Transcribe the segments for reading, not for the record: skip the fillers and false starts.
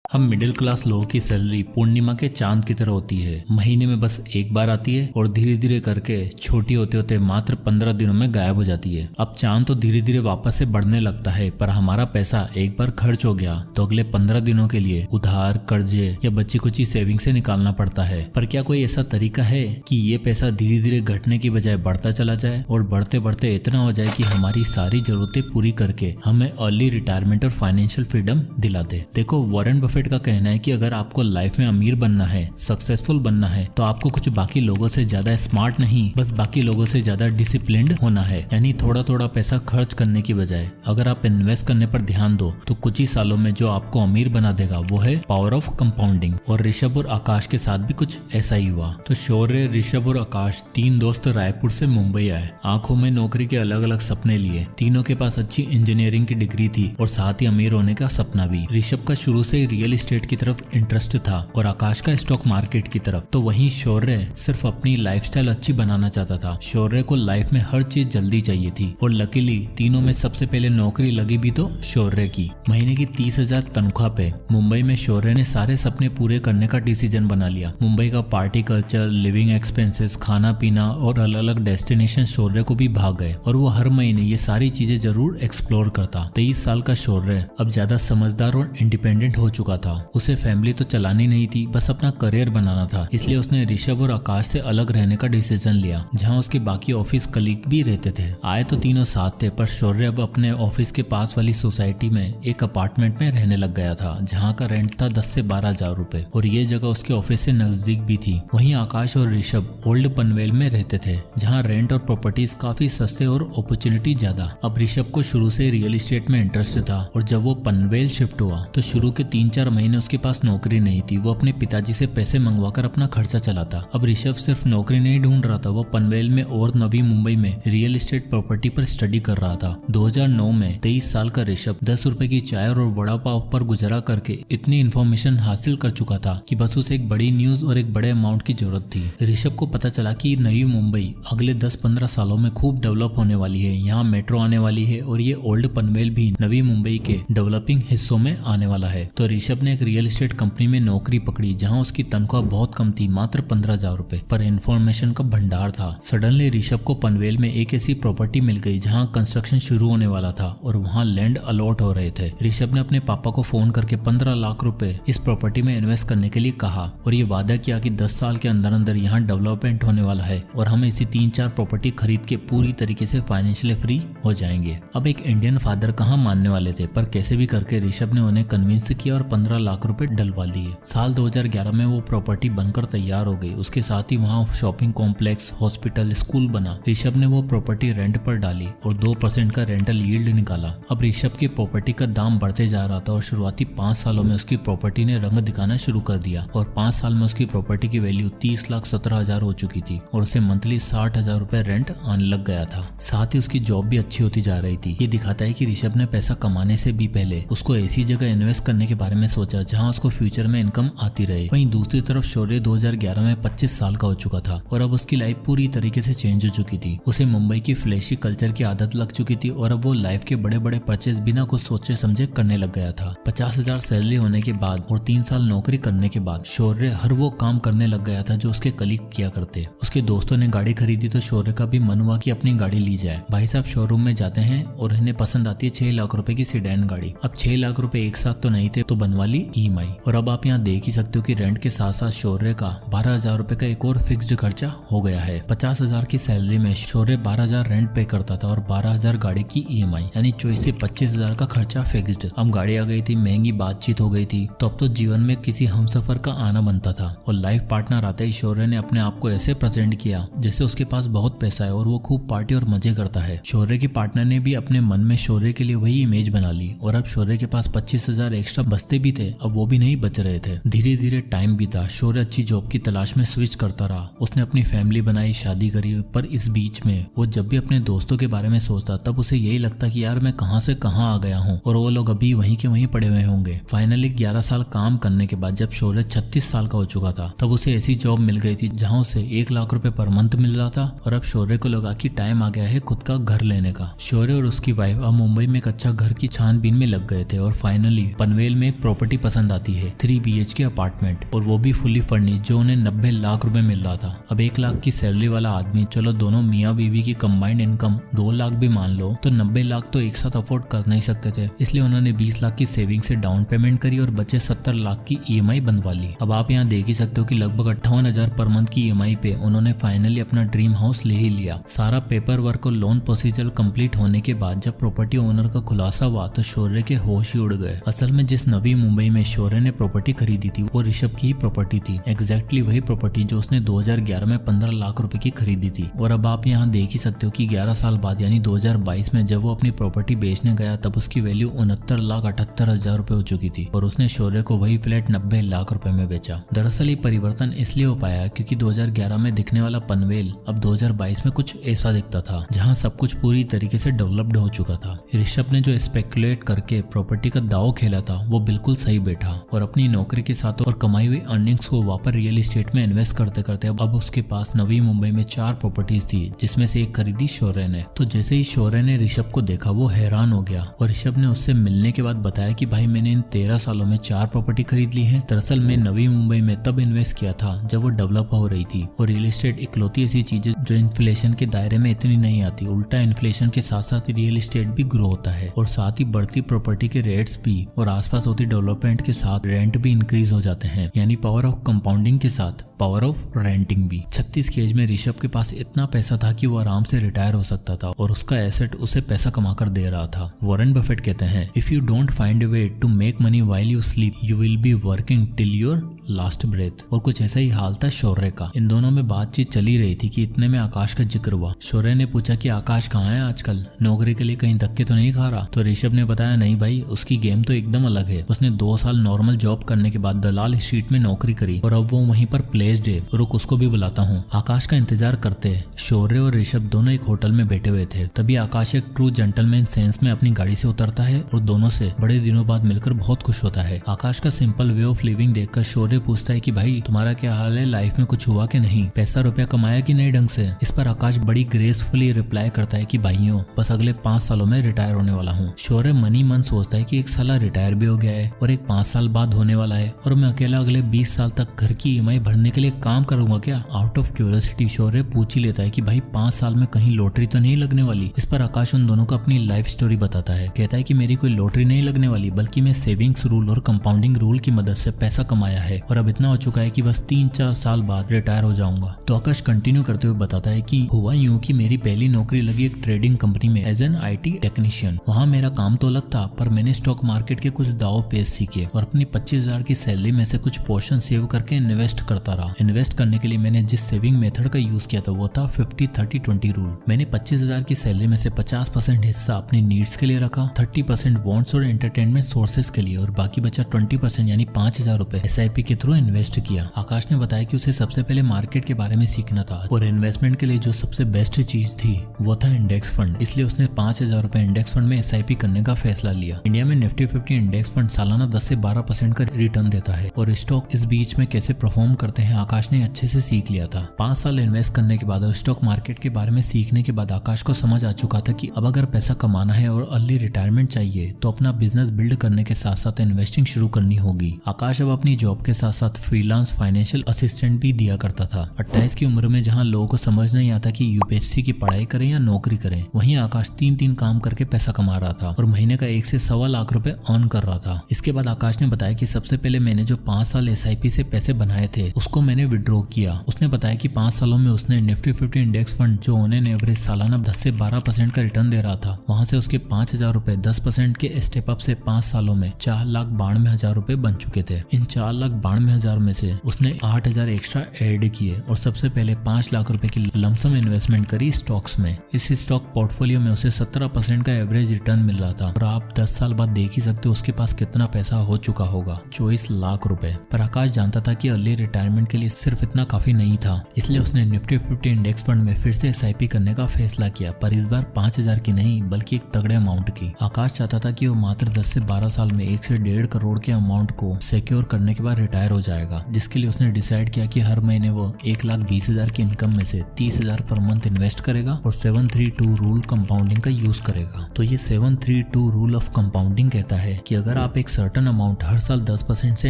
हम middle class लोगों की सैलरी पूर्णिमा के चांद की तरह होती है। महीने में बस एक बार आती है और धीरे धीरे करके छोटी होते होते मात्र 15 दिनों में गायब हो जाती है। अब चांद तो धीरे धीरे वापस से बढ़ने लगता है, पर हमारा पैसा एक बार खर्च हो गया तो अगले 15 दिनों के लिए उधार, कर्जे या बच्ची कुची सेविंग से निकालना पड़ता है। पर क्या कोई ऐसा तरीका है कि ये पैसा धीरे धीरे घटने की बजाय बढ़ता चला जाए और बढ़ते बढ़ते इतना हो जाए कि हमारी सारी जरूरतें पूरी करके हमें अर्ली रिटायरमेंट और फाइनेंशियल फ्रीडम दिला दे। देखो, वॉरेन बफेट का कहना है कि अगर आपको लाइफ में अमीर बनना है, सक्सेसफुल बनना है, तो आपको कुछ बाकी लोगों से ज्यादा स्मार्ट नहीं, बस बाकी लोगों से ज्यादा डिसिप्लिन्ड होना है। यानी थोड़ा थोड़ा पैसा खर्च करने की बजाय अगर आप इन्वेस्ट करने पर ध्यान दो तो कुछ ही सालों में जो आपको अमीर बना देगा वो है पावर ऑफ कंपाउंडिंग। और ऋषभ और आकाश के साथ भी कुछ ऐसा ही हुआ। तो शौर्य, ऋषभ और आकाश तीन दोस्त रायपुर से मुंबई आए। आंखों में नौकरी के अलग अलग सपने लिए। तीनों के पास अच्छी इंजीनियरिंग की डिग्री थी और साथ ही अमीर होने का सपना भी। ऋषभ का शुरू से रियल एस्टेट की तरफ इंटरेस्ट था और आकाश का स्टॉक मार्केट की तरफ। तो वहीं शौर्य सिर्फ अपनी लाइफस्टाइल अच्छी बनाना चाहता था। शौर्य को लाइफ में हर चीज जल्दी चाहिए थी और लकीली तीनों में सबसे पहले नौकरी लगी भी तो शौर्य की। महीने की 30,000 तनख्वाह पे मुंबई में शौर्य ने सारे सपने पूरे करने का डिसीजन बना लिया। मुंबई का पार्टी कल्चर, लिविंग एक्सपेंसेस, खाना पीना और अलग अलग डेस्टिनेशन शौर्य को भी भाग गए और वो हर महीने ये सारी चीजें जरूर एक्सप्लोर करता। 23 साल का शौर्य अब ज्यादा समझदार और इंडिपेंडेंट हो चुका था। उसे फैमिली तो चलानी नहीं थी, बस अपना करियर बनाना था। इसलिए उसने ऋषभ और आकाश से अलग रहने का डिसीजन लिया, जहां उसके बाकी ऑफिस कलीग भी रहते थे। आए तो तीनों साथ थे, पर शौर्य अब अपने ऑफिस के पास वाली सोसाइटी में एक अपार्टमेंट में रहने लग गया था, जहां का रेंट था 10 से 12,000 रुपए और ये जगह उसके ऑफिस से नजदीक भी थी। वहीं आकाश और ऋषभ ओल्ड पनवेल में रहते थे, जहाँ रेंट और प्रॉपर्टीज काफी सस्ते और अपॉर्चुनिटी ज्यादा। अब ऋषभ को शुरू से रियल एस्टेट में इंटरेस्ट था और जब वो पनवेल शिफ्ट हुआ तो शुरू के 3-4 महीने उसके पास नौकरी नहीं थी। वो अपने पिताजी से पैसे मंगवाकर अपना खर्चा चलाता। अब ऋषभ सिर्फ नौकरी नहीं ढूंढ रहा था, वो पनवेल में और नवी मुंबई में रियल एस्टेट प्रॉपर्टी पर स्टडी कर रहा था। 2009 में 23 साल का ऋषभ 10 रुपए की चाय और वड़ा पाव पर गुजारा करके इतनी इन्फॉर्मेशन हासिल कर चुका था कि बस उसे एक बड़ी न्यूज और एक बड़े अमाउंट की जरूरत थी। ऋषभ को पता चला कि नई मुंबई अगले 10-15 सालों में खूब डेवलप होने वाली है। यहाँ मेट्रो आने वाली है और ये ओल्ड पनवेल भी नवी मुंबई के डेवलपिंग हिस्सों में आने वाला है। तो ऋषभ ने एक रियल एस्टेट कंपनी में नौकरी पकड़ी, जहां उसकी तनख्वाह बहुत कम थी, मात्र 15,000 रुपए, पर इन्फॉर्मेशन का भंडार था। सडनली ऋषभ को पनवेल में एक ऐसी प्रॉपर्टी मिल गई जहां कंस्ट्रक्शन शुरू होने वाला था और वहां लैंड अलॉट हो रहे थे। ऋषभ ने अपने पापा को फोन करके 15 लाख रुपए इस प्रॉपर्टी में इन्वेस्ट करने के लिए कहा और ये वादा किया कि 10 साल के अंदर अंदर यहाँ डेवलपमेंट होने वाला है और हम इसी 3-4 प्रॉपर्टी खरीद के पूरी तरीके से फाइनेंशियली फ्री हो जाएंगे। अब एक इंडियन फादर कहाँ मानने वाले थे, पर कैसे भी करके ऋषभ ने उन्हें कन्विंस किया और 15 लाख रुपए डलवा लिए। साल 2011 में वो प्रॉपर्टी बनकर तैयार हो गई। उसके साथ ही वहाँ शॉपिंग कॉम्प्लेक्स, हॉस्पिटल, स्कूल बना। ऋषभ ने वो प्रॉपर्टी रेंट पर डाली और 2% का रेंटल यील्ड निकाला। अब ऋषभ की प्रॉपर्टी का दाम बढ़ते जा रहा था और शुरुआती 5 सालों में उसकी प्रॉपर्टी ने रंग दिखाना शुरू कर दिया और 5 साल में उसकी प्रॉपर्टी की वैल्यू 30,17,000 हो चुकी थी और उसे मंथली 60,000 रुपए रेंट आने लग गया था। साथ ही उसकी जॉब भी अच्छी होती जा रही थी। ये दिखाता है कि ऋषभ ने पैसा कमाने से भी पहले उसको ऐसी जगह इन्वेस्ट करने के बारे में सोचा जहां उसको फ्यूचर में इनकम आती रहे। वहीं दूसरी तरफ शौर्य 2011 में 25 साल का हो चुका था और अब उसकी लाइफ पूरी तरीके से चेंज हो चुकी थी। उसे मुंबई की फ्लैशी कल्चर की आदत लग चुकी थी और अब वो लाइफ के बड़े बड़े परचेज बिना कुछ सोचे समझे करने लग गया था। 50,000 सैलरी होने के बाद और 3 साल नौकरी करने के बाद शौर्य हर वो काम करने लग गया था जो उसके कलीग किया करते। उसके दोस्तों ने गाड़ी खरीदी तो शौर्य का भी मन हुआ कि अपनी गाड़ी ली जाए। भाई साहब शोरूम में जाते हैं और इन्हें पसंद आती है 6 लाख रुपए की सीडेन गाड़ी। अब 6 लाख रुपए एक साथ तो नहीं थे, तो बनवा ली EMI। और अब आप यहाँ देख ही सकते हो कि रेंट के साथ साथ शौर्य का 12,000 रुपए का एक और फिक्स्ड खर्चा हो गया है। 50,000 की सैलरी में शौर्य 12,000 रेंट पे करता था और 12,000 गाड़ी की EMI, यानी 24 से 25,000 का खर्चा फिक्स्ड। अब गाड़ी आ गई थी, महंगी बातचीत हो गई थी, तो अब तो जीवन में किसी हमसफर का आना बनता था। और लाइफ पार्टनर आते ही शौर्य ने अपने आप को ऐसे प्रेजेंट किया जैसे उसके पास बहुत पैसा है और वो खूब पार्टी और मजे करता है। शौर्य की पार्टनर ने भी अपने मन में शौर्य के लिए वही इमेज बना ली और अब शौर्य के पास 25,000 एक्स्ट्रा बचते भी थे, अब वो भी नहीं बच रहे थे। धीरे धीरे टाइम बीता। शौर्य अच्छी जॉब की तलाश में स्विच करता रहा। उसने अपनी फैमिली बनाई, शादी करी, पर इस बीच में वो जब भी अपने दोस्तों के बारे में सोचता तब उसे यही लगता कि यार मैं कहां से कहां आ गया हूं और वो लोग अभी वहीं के वहीं पड़े हुए होंगे। फाइनली 11 साल काम करने के बाद जब शौर्य 36 साल का हो चुका था तब उसे ऐसी जॉब मिल गई थी जहां उसे 1 लाख रुपए पर मंथ मिल रहा था और अब शौर्य को लगा कि टाइम आ गया है खुद का घर लेने का। शौर्य और उसकी वाइफ अब मुंबई में एक अच्छा घर की छानबीन में लग गए थे और फाइनली पनवेल में एक प्रॉपर्टी पसंद आती है, 3 BHK अपार्टमेंट, और वो भी फुली फर्निश्ड, जो उन्हें 90 लाख रुपए मिल रहा था। अब 1 लाख की सैलरी वाला आदमी, चलो दोनों मियाँ बीवी की कंबाइंड इनकम 2 लाख भी मान लो, तो 90 लाख तो एक साथ अफोर्ड कर नहीं सकते थे। इसलिए उन्होंने 20 लाख की सेविंग से डाउन पेमेंट करी और बचे 70 लाख की EMI बनवा ली। अब आप यहाँ देख ही सकते हो कि लगभग 58,000 पर मंथ की EMI पे उन्होंने फाइनली अपना ड्रीम हाउस ले ही लिया। सारा पेपर वर्क और लोन प्रोसीजर कंप्लीट होने के बाद जब प्रॉपर्टी ओनर का खुलासा हुआ तो शौर्य के होश ही उड़ गए। असल में जिस नवी मुंबई में शौर्य ने प्रॉपर्टी खरीदी थी वो ऋषभ की ही प्रॉपर्टी थी, एग्जैक्टली वही प्रॉपर्टी जो उसने 2011 में 15 लाख रुपए की खरीदी थी। और अब आप यहाँ देख ही सकते हो कि 11 साल बाद यानी 2022 में जब वो अपनी प्रॉपर्टी बेचने गया तब उसकी वैल्यू 69,78,000 रुपए हो चुकी थी और उसने शौर्य को वही फ्लैट 90 लाख रुपए में बेचा। दरअसल ये परिवर्तन इसलिए हो पाया क्योंकि 2011 में दिखने वाला पनवेल अब 2022 में कुछ ऐसा दिखता था जहाँ सब कुछ पूरी तरीके से डेवलप्ड हो चुका था। ऋषभ ने जो स्पेकुलेट करके प्रॉपर्टी का दाव खेला था वो बिल्कुल सही बैठा और अपनी नौकरी के साथ और कमाई हुई अर्निंग्स को वापस रियल एस्टेट में इन्वेस्ट करते करते अब उसके पास नवी मुंबई में 4 प्रॉपर्टीज थी जिसमें से एक खरीदी शौर्य ने। तो जैसे ही शौर्य ने ऋषभ को देखा वो हैरान हो गया और ऋषभ ने उससे मिलने के बाद बताया कि भाई मैंने इन 13 सालों में 4 प्रॉपर्टी खरीद ली है। दरअसल मैं नवी मुंबई में तब इन्वेस्ट किया था जब वो डेवलप हो रही थी और रियल एस्टेट इकलौती ऐसी चीज है जो इन्फ्लेशन के दायरे में इतनी नहीं आती, उल्टा इन्फ्लेशन के साथ साथ रियल एस्टेट भी ग्रो होता है और साथ ही बढ़ती प्रॉपर्टी के रेट्स भी और आसपास होती डेवलपमेंट के साथ रेंट भी इंक्रीज हो जाते हैं, यानी पावर ऑफ कंपाउंडिंग के साथ पावर ऑफ रेंटिंग भी। 36 की एज में ऋषभ के पास इतना पैसा था कि वो आराम से रिटायर हो सकता था और उसका एसेट उसे पैसा कमा कर दे रहा था। वॉरेन बफेट कहते हैं, if you don't find a way to make money while you sleep you will be working till your last breath. और कुछ ऐसा ही हाल था शौर्य का। इन दोनों में बातचीत चली रही थी कि इतने में आकाश का जिक्र हुआ। शौर्य ने पूछा कि आकाश कहाँ है आजकल, नौकरी के लिए कहीं धक्के तो नहीं खा रहा? तो ऋषभ ने बताया, नहीं भाई, उसकी गेम तो एकदम अलग है। उसने 2 साल नॉर्मल जॉब करने के बाद दलाल स्ट्रीट में नौकरी करी और अब वो वहीं पर प्लेस्ड है। रुक, उसको भी बुलाता हूँ। आकाश का इंतजार करते शौर्य और ऋषभ दोनों एक होटल में बैठे हुए थे। तभी आकाश एक ट्रू जेंटलमैन सेंस में अपनी गाड़ी से उतरता है और दोनों से बड़े दिनों बाद मिलकर बहुत खुश होता है। आकाश का सिंपल वे ऑफ लिविंग देखकर शौर्य पूछता है कि भाई तुम्हारा क्या हाल है, लाइफ में कुछ हुआ कि नहीं, पैसा रुपया कमाया कि नहीं ढंग से? इस पर आकाश बड़ी ग्रेसफुली रिप्लाई करता है कि भाइयों बस अगले 5 सालों में रिटायर होने वाला हूँ। शौर्य मनी मन सोचता है कि एक साला रिटायर भी हो गया है और एक 5 साल बाद होने वाला है और मैं अकेला अगले 20 साल तक घर की EMI भरने के लिए काम करूंगा क्या? आउट ऑफ क्यूरियोसिटी शौर्य पूछ ही लेता है कि भाई 5 साल में कहीं लॉटरी तो नहीं लगने वाली? इस पर आकाश उन दोनों को अपनी लाइफ स्टोरी बताता है। कहता है कि मेरी कोई लॉटरी नहीं लगने वाली, बल्कि मैं सेविंग्स रूल और कंपाउंडिंग रूल की मदद से पैसा कमाया है और अब इतना हो चुका है कि बस 3-4 साल बाद रिटायर हो जाऊंगा। तो आकाश कंटिन्यू करते हुए बताता है कि हुआ यूं कि मेरी पहली नौकरी लगी एक ट्रेडिंग कंपनी में एज एन IT टेक्नीशियन। वहाँ मेरा काम तो अलग था पर मैंने स्टॉक मार्केट के कुछ दाव पेच सीखे और अपनी 25,000 की सैलरी में से कुछ पोर्शन सेव करके इन्वेस्ट करता रहा। इन्वेस्ट करने के लिए मैंने जिस सेविंग मेथड का यूज किया था वो था 50-30-20 रूल। मैंने 25,000 की सैलरी में से 50% हिस्सा अपनी नीड्स के लिए रखा, 30% वॉन्ट्स और एंटरटेनमेंट सोर्सेज के लिए और बाकी बचा 20% यानी 5,000 रुपए SIP के थ्रू इन्वेस्ट किया। आकाश ने बताया कि उसे सबसे पहले मार्केट के बारे में सीखना था और इन्वेस्टमेंट के लिए जो सबसे बेस्ट चीज थी वो था इंडेक्स फंड। इसलिए उसने 5,000 रुपए इंडेक्स फंड में SIP करने का फैसला लिया। इंडिया में निफ्टी 50 इंडेक्स फंड सालाना 10 से 12% का रिटर्न देता है और स्टॉक इस बीच में कैसे परफॉर्म करते हैं आकाश ने अच्छे से सीख लिया था। 5 साल इन्वेस्ट करने के बाद और स्टॉक मार्केट के बारे में सीखने के बाद आकाश को समझ आ चुका था कि अब अगर पैसा कमाना है और अर्ली रिटायरमेंट चाहिए तो अपना बिजनेस बिल्ड करने के साथ साथ इन्वेस्टिंग शुरू करनी होगी। आकाश अब अपनी जॉब के साथ साथ फ्रीलांस फाइनेंशियल असिस्टेंट भी दिया करता था। 28 की उम्र में जहां लोगों को समझ नहीं आता कि UPSC की पढ़ाई करें या नौकरी करें, वहीं आकाश 3 काम करके पैसा कमा रहा था और महीने का 1 से 1.25 लाख रुपए अर्न कर रहा था। इसके बाद आकाश ने बताया कि सबसे पहले मैंने जो 5 साल SIP से पैसे बनाए थे उसको मैंने विड्रॉ किया। उसने बताया कि 5 सालों में उसने निफ्टी 50 इंडेक्स फंड जो उन्हें एवरेज सालाना 10 से 12% का रिटर्न दे रहा था, वहां से उसके 5,000 रुपए 10% के स्टेप अप से 5 सालों में 4,92,000 रुपए बन चुके थे। इन 4,92,000 में से उसने 8,000 एक्स्ट्रा ऐड किए और सबसे पहले 5 लाख रुपए की लमसम इन्वेस्टमेंट करी स्टॉक्स में। इस स्टॉक पोर्टफोलियो में उसे 17% का एवरेज रिटर्न मिल रहा था और आप 10 साल बाद देख ही सकते हो उसके पास कितना पैसा हो चुका होगा, 24 लाख रुपए। पर आकाश जानता था कि अर्ली रिटायरमेंट के लिए सिर्फ इतना काफी नहीं था, इसलिए उसने निफ्टी 50 इंडेक्स फंड में फिर से SIP करने का फैसला किया, पर इस बार 5,000 की नहीं बल्कि एक तगड़े अमाउंट की। आकाश चाहता था कि वो मात्र 10 से 12 साल में 1 से 1.5 करोड़ के अमाउंट को सिक्योर करने के बाद रिटायर रिटायर हो जाएगा, जिसके लिए उसने डिसाइड किया कि हर महीने वो 1,20,000 की इनकम में से 30,000 पर मंथ इन्वेस्ट करेगा और 732 रूल कंपाउंडिंग का यूज करेगा। तो ये 732 रूल ऑफ कंपाउंडिंग कहता है कि अगर आप एक सर्टेन अमाउंट हर साल 10% से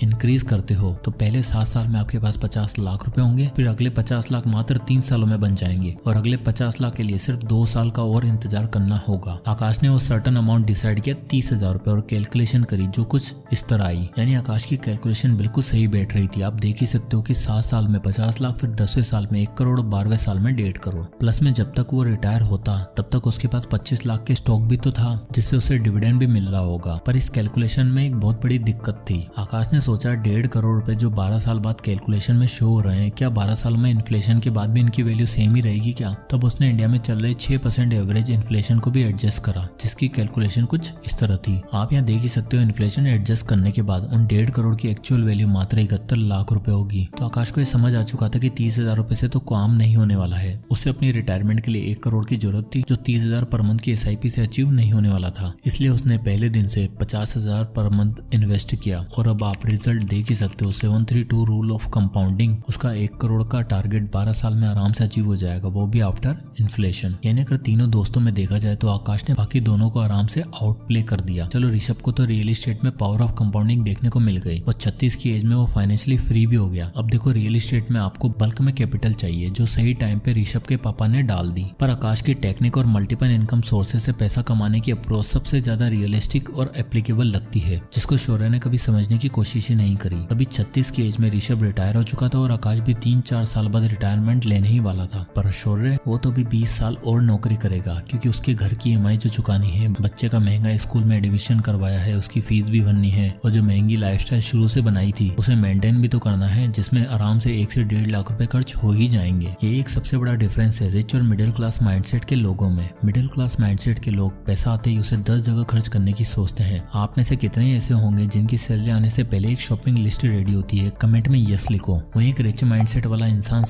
इंक्रीज करते हो तो पहले 7 साल में आपके पास 50 लाख रुपए होंगे, फिर अगले 50 लाख मात्र 3 सालों में बन जाएंगे और अगले 50 लाख के लिए सिर्फ 2 साल का और इंतजार करना होगा। आकाश ने वो सर्टेन अमाउंट डिसाइड किया 30,000 रुपए और कैलकुलेशन करी जो कुछ इस तरह आई। यानी आकाश की कैलकुलेशन बिल्कुल सही बैठ रही थी। आप देख ही सकते हो कि 7 साल में 50 लाख, फिर 10वें साल में 1 करोड़, 12वें साल में 1.5 करोड़। प्लस में जब तक वो रिटायर होता तब तक उसके पास 25 लाख के स्टॉक भी तो था जिससे उसे डिविडेंड भी मिल रहा होगा। पर इस कैलकुलेशन में एक बहुत बड़ी दिक्कत थी। आकाश ने सोचा 1.5 करोड़ रुपए जो 12 साल बाद कैलकुलेशन में शो हो रहे हैं, क्या 12 साल में इन्फ्लेशन के बाद भी इनकी वैल्यू सेम ही रहेगी क्या? तब उसने इंडिया में चल रहे 6% एवरेज इन्फ्लेशन को भी एडजस्ट करा, जिसकी कैलकुलेशन कुछ इस तरह थी। आप यहाँ देख ही सकते हो इन्फ्लेशन एडजस्ट करने के बाद उन 1.5 करोड़ की एक्चुअल वैल्यू मात्र 71 लाख रुपए होगी। तो आकाश को ये समझ आ चुका था कि 30,000 रुपए से तो काम नहीं होने वाला है। उसे अपनी रिटायरमेंट के लिए 1 करोड़ की जरूरत थी जो 30,000 पर मंथ की SIP से अचीव नहीं होने वाला था। इसलिए उसने पहले दिन से 50,000 पर मंथ इन्वेस्ट किया और अब आप रिजल्ट देख ही सकते हो। 732 रूल ऑफ कंपाउंडिंग, उसका 1 करोड़ का टारगेट 12 साल में आराम से अचीव हो जाएगा, वो भी आफ्टर इन्फ्लेशन। यानी अगर तीनों दोस्तों में देखा जाए तो आकाश ने बाकी दोनों को आराम से आउट प्ले कर दिया। चलो ऋषभ को तो रियल एस्टेट में पावर ऑफ कंपाउंडिंग देखने को मिल गई और 36 की एज में वो फाइनेंशियली फ्री भी हो गया। अब देखो रियल एस्टेट में आपको बल्क में कैपिटल चाहिए जो सही टाइम पे ऋषभ के पापा ने डाल दी। पर आकाश की टेक्निक और मल्टीपल इनकम सोर्सेज से पैसा कमाने की अप्रोच सबसे ज्यादा रियलिस्टिक और एप्लीकेबल लगती है, जिसको शौर्य ने कभी समझने की कोशिश ही नहीं करी। अभी 36 की एज में ऋषभ रिटायर हो चुका था और आकाश भी 3-4 साल बाद रिटायरमेंट लेने ही वाला था। पर शौर्य वो तो भी 20 साल और नौकरी करेगा क्योंकि उसके घर की EMI जो चुकानी है, बच्चे का महंगा स्कूल में एडमिशन करवाया है, उसकी फीस भी भरनी है और जो महंगी लाइफस्टाइल शुरू से बनाई थी उसे मेंटेन भी तो करना है, जिसमें आराम से 1 से 1.5 लाख रुपए खर्च हो ही जाएंगे। ये एक सबसे बड़ा डिफरेंस है रिच और मिडिल क्लास माइंडसेट के लोगों में। मिडिल क्लास माइंडसेट के लोग पैसा आते ही उसे 10 जगह खर्च करने की सोचते हैं। आप में से कितने ऐसे होंगे जिनकी सैलरी आने से पहले एक शॉपिंग लिस्ट रेडी होती है? कमेंट में यस लिखो। वही एक रिच माइंडसेट वाला इंसान